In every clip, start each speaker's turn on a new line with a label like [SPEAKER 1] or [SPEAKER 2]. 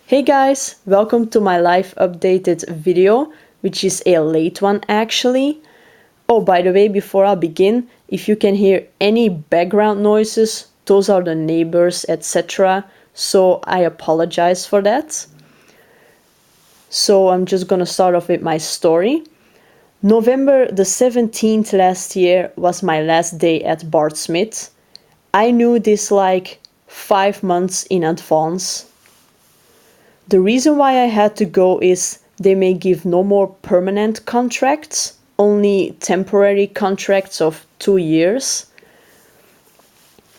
[SPEAKER 1] Hey guys, welcome to my live updated video, which is a late one actually. Oh, by the way, before I begin, if you can hear any background noises, those are the neighbors, etc. So I apologize for that. So I'm just gonna start off with my story. November the 17th last year was my last day at Bart Smit. I knew this like 5 months in advance. The reason why I had to go is they may give no more permanent contracts, only temporary contracts of 2 years.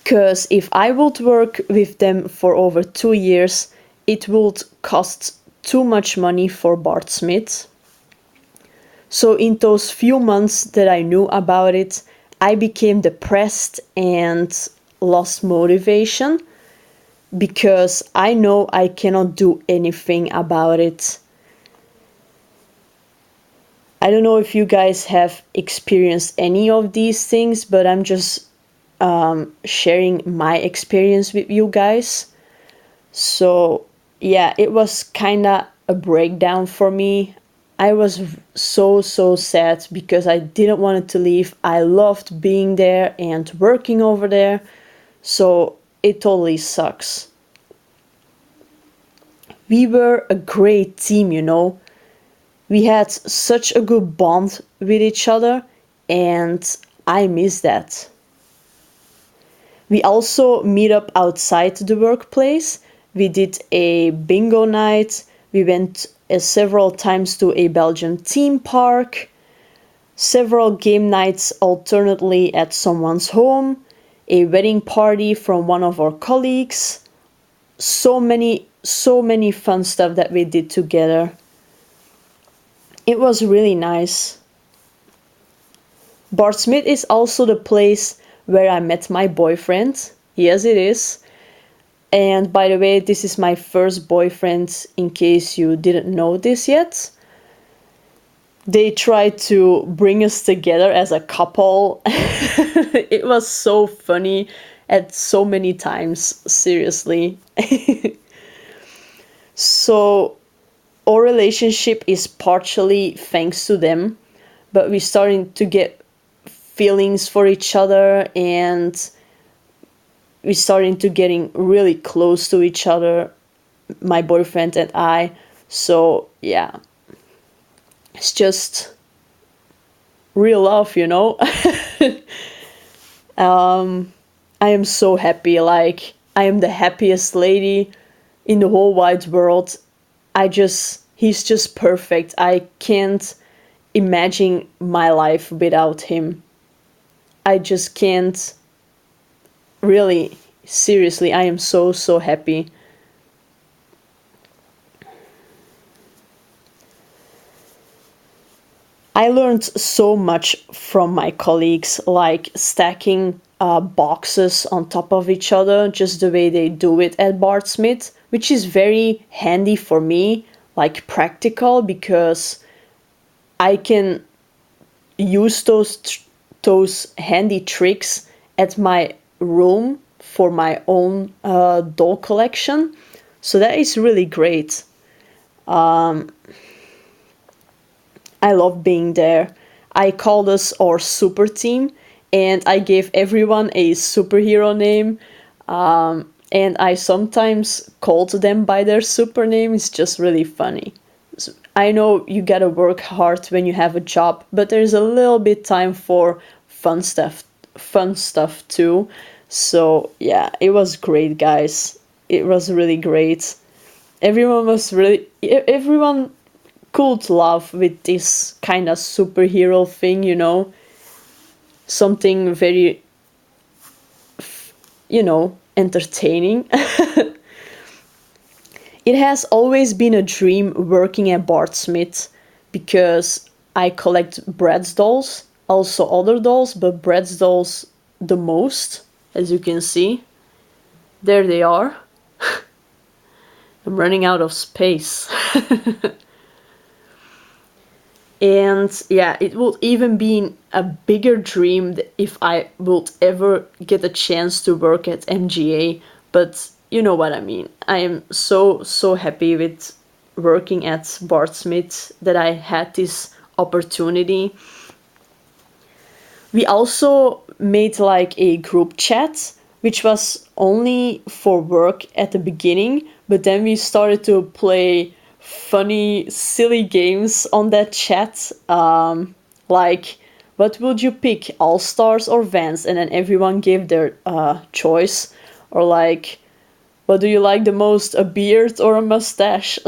[SPEAKER 1] Because if I would work with them for over 2 years, it would cost too much money for Bart Smit. So in those few months that I knew about it, I became depressed and lost motivation because I know I cannot do anything about it. I don't know if you guys have experienced any of these things, but I'm just sharing my experience with you guys. So, yeah, it was kind of a breakdown for me. I was so sad because I didn't want to leave. I loved being there and working over there. So, it totally sucks. We were a great team, you know. We had such a good bond with each other, and I miss that. We also meet up outside the workplace. We did a bingo night. We went several times to a Belgian theme park. Several game nights alternately at someone's home. A wedding party from one of our colleagues. So many fun stuff that we did together. It was really nice. Bart Smit is also the place where I met my boyfriend. Yes, it is. And by the way, this is my first boyfriend, in case you didn't know this yet. They tried to bring us together as a couple. It was so funny at so many times, seriously. So, our relationship is partially thanks to them, but we're starting to get feelings for each other and we're starting to getting really close to each other, my boyfriend and I. So yeah, it's just real love, you know. I am so happy, like I am the happiest lady in the whole wide world. He's just perfect. I can't imagine my life without him. I just can't. Really, seriously, I am so happy. I learned so much from my colleagues, like stacking boxes on top of each other, just the way they do it at Bart Smit, which is very handy for me, like practical, because I can use those handy tricks at my room for my own doll collection. So that is really great. I love being there. I called us our super team and I gave everyone a superhero name. And I sometimes called them by their super name. It's just really funny. I know you gotta work hard when you have a job, but there's a little bit time for fun stuff too. So yeah, it was great, guys. It was really great. Everyone could love with this kind of superhero thing, you know, something very, entertaining. It has always been a dream working at Bart Smit because I collect Bratz dolls, also other dolls, but Bratz dolls the most, as you can see. There they are. I'm running out of space. And yeah, it would even be a bigger dream if I would ever get a chance to work at MGA. But you know what I mean. I am so happy with working at Bart Smit that I had this opportunity. We also made like a group chat, which was only for work at the beginning, but then we started to play funny, silly games on that chat. Like, what would you pick, All Stars or Vans? And then everyone gave their choice. Or like, what do you like the most, a beard or a mustache?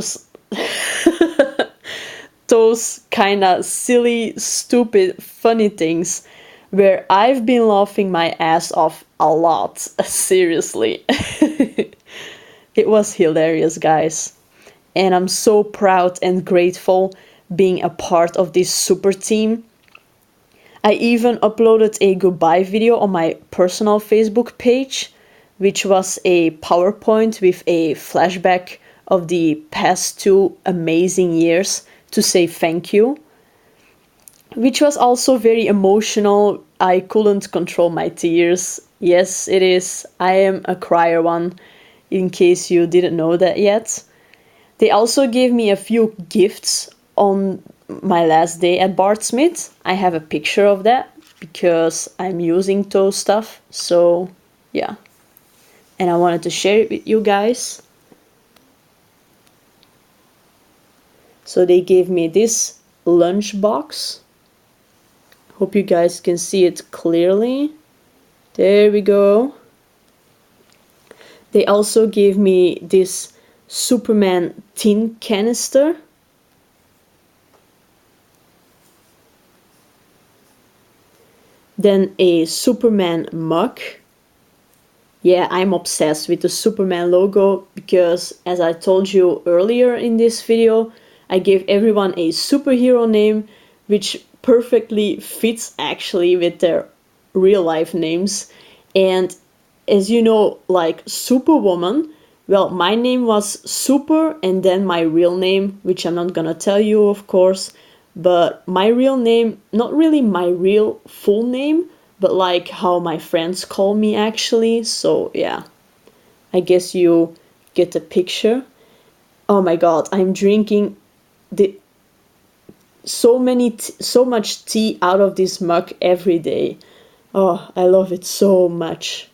[SPEAKER 1] Those kind of silly, stupid, funny things where I've been laughing my ass off a lot. Seriously. It was hilarious, guys. And I'm so proud and grateful being a part of this super team. I even uploaded a goodbye video on my personal Facebook page, which was a PowerPoint with a flashback of the past 2 amazing years to say thank you, which was also very emotional. I couldn't control my tears. Yes, it is. I am a crier one, in case you didn't know that yet. They also gave me a few gifts on my last day at Bart Smit. I have a picture of that because I'm using those stuff. So, yeah. And I wanted to share it with you guys. So they gave me this lunch box. Hope you guys can see it clearly. There we go. They also gave me this Superman tin canister. Then a Superman mug. Yeah, I'm obsessed with the Superman logo because, as I told you earlier in this video, I gave everyone a superhero name which perfectly fits actually with their real life names. And as you know, like Superwoman, well, my name was Super and then my real name, which I'm not gonna tell you, of course, but my real name, not really my real full name, but like how my friends call me actually. So yeah, I guess you get the picture. Oh my god, I'm drinking the so much tea out of this mug every day. Oh, I love it so much.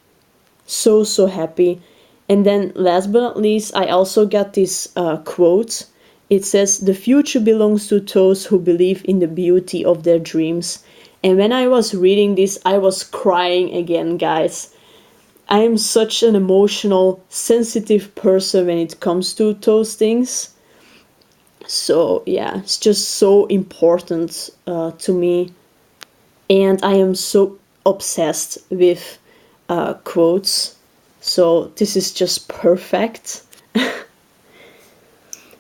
[SPEAKER 1] So happy. And then last but not least, I also got this quote. It says, "The future belongs to those who believe in the beauty of their dreams." And when I was reading this, I was crying again, guys. I am such an emotional, sensitive person when it comes to those things. So yeah, it's just so important to me. And I am so obsessed with quotes. So this is just perfect.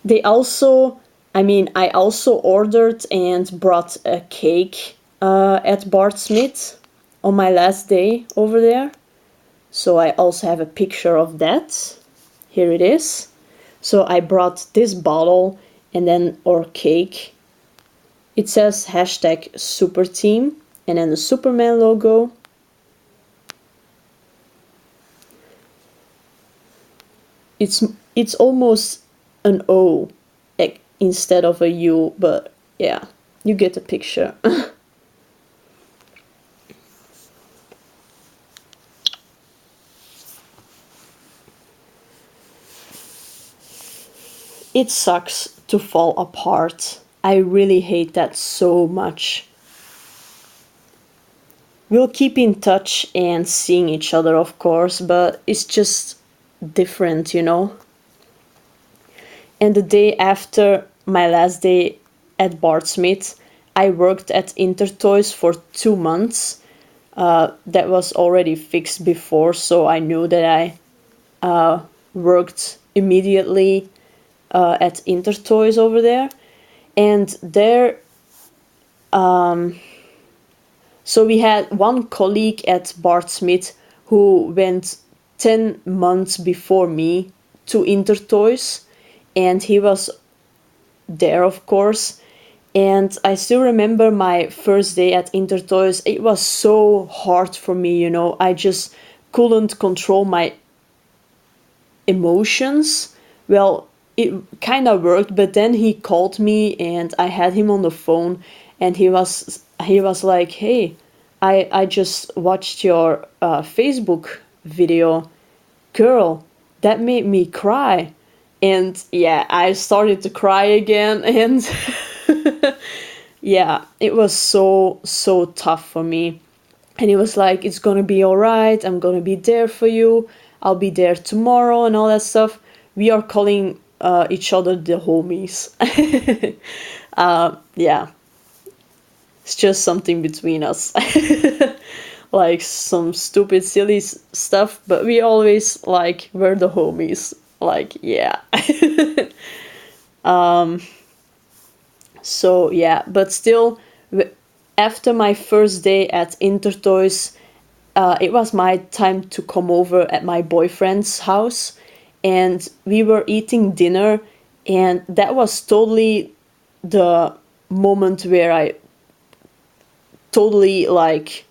[SPEAKER 1] They also, I also ordered and brought a cake at Bart Smit on my last day over there. So I also have a picture of that. Here it is. So I brought this bottle and then our cake. It says hashtag super team and then the Superman logo. It's it's almost an O instead of a U, but yeah, you get the picture. It sucks to fall apart. I really hate that so much. We'll keep in touch and seeing each other, of course, but it's just different, you know? And the day after my last day at Bart Smit, I worked at Intertoys for 2 months. That was already fixed before, so I knew that I worked immediately at Intertoys over there. And there, so we had one colleague at Bart Smit who went 10 months before me to Intertoys, and he was there, of course. And I still remember my first day at Intertoys. It was so hard for me, you know. I just couldn't control my emotions. Well, it kind of worked, but then he called me and I had him on the phone, and he was like, "Hey, I just watched your Facebook video, girl, that made me cry." And yeah, I started to cry again, and yeah, it was so tough for me. And he was like, "It's gonna be all right, I'm gonna be there for you, I'll be there tomorrow," and all that stuff. We are calling each other the homies. Yeah, it's just something between us. Like some stupid silly stuff, but we always like, we're the homies, like, yeah. So yeah, but still, after my first day at Intertoys, it was my time to come over at my boyfriend's house, and we were eating dinner, and that was totally the moment where I totally, like,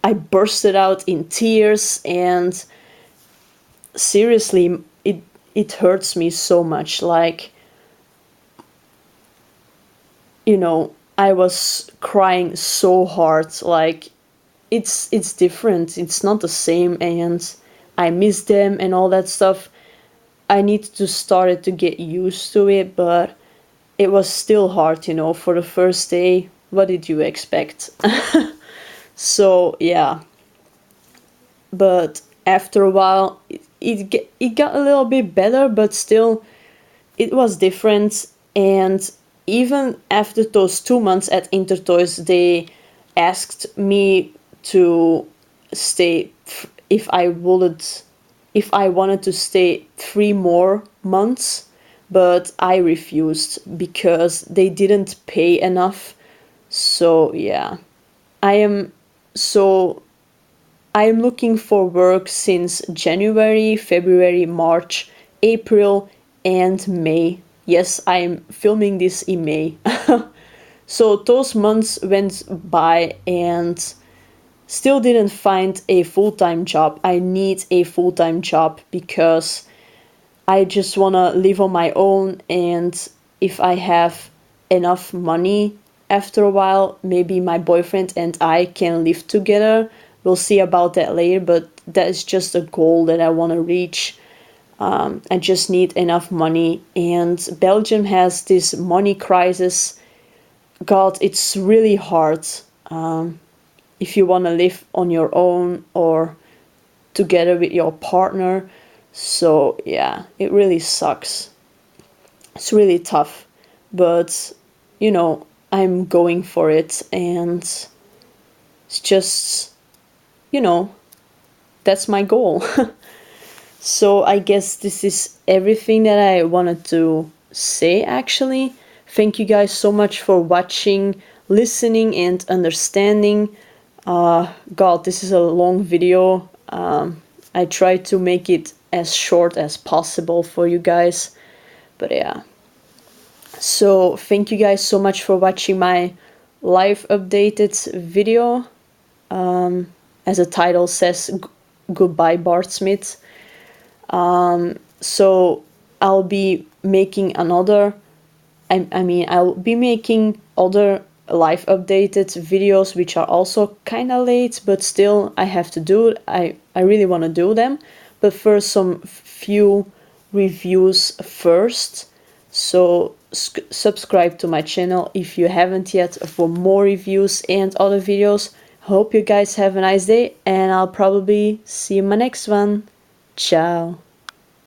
[SPEAKER 1] I bursted out in tears, and seriously, it hurts me so much. Like, I was crying so hard. Like, it's different. It's not the same, and I miss them and all that stuff. I need to start to get used to it, but it was still hard, for the first day. What did you expect? So yeah, but after a while, it got a little bit better, but still, it was different. And even after those 2 months at Intertoys, they asked me to stay, if I would, if I wanted to stay 3 more months, but I refused because they didn't pay enough. So yeah, I am so I am looking for work since January, February, March, April, and May. Yes, I am filming this in May. So those months went by and still didn't find a full-time job. I need a full-time job because I just want to live on my own, and if I have enough money after a while, maybe my boyfriend and I can live together. We'll see about that later, but that is just a goal that I want to reach. I just need enough money, and Belgium has this money crisis. God, it's really hard if you want to live on your own or together with your partner. So yeah, it really sucks. It's really tough, but I'm going for it, and it's just, you know, that's my goal. So I guess this is everything that I wanted to say actually. Thank you guys so much for watching, listening, and understanding. God, this is a long video. I try to make it as short as possible for you guys. But yeah. So thank you guys so much for watching my live updated video. As the title says, goodbye Bart Smit. So I'll be making another, I'll be making other live updated videos which are also kind of late, but still I have to do it. I really want to do them. But first, some few reviews first. So subscribe to my channel if you haven't yet for more reviews and other videos. Hope you guys have a nice day, and I'll probably see you in my next one. Ciao.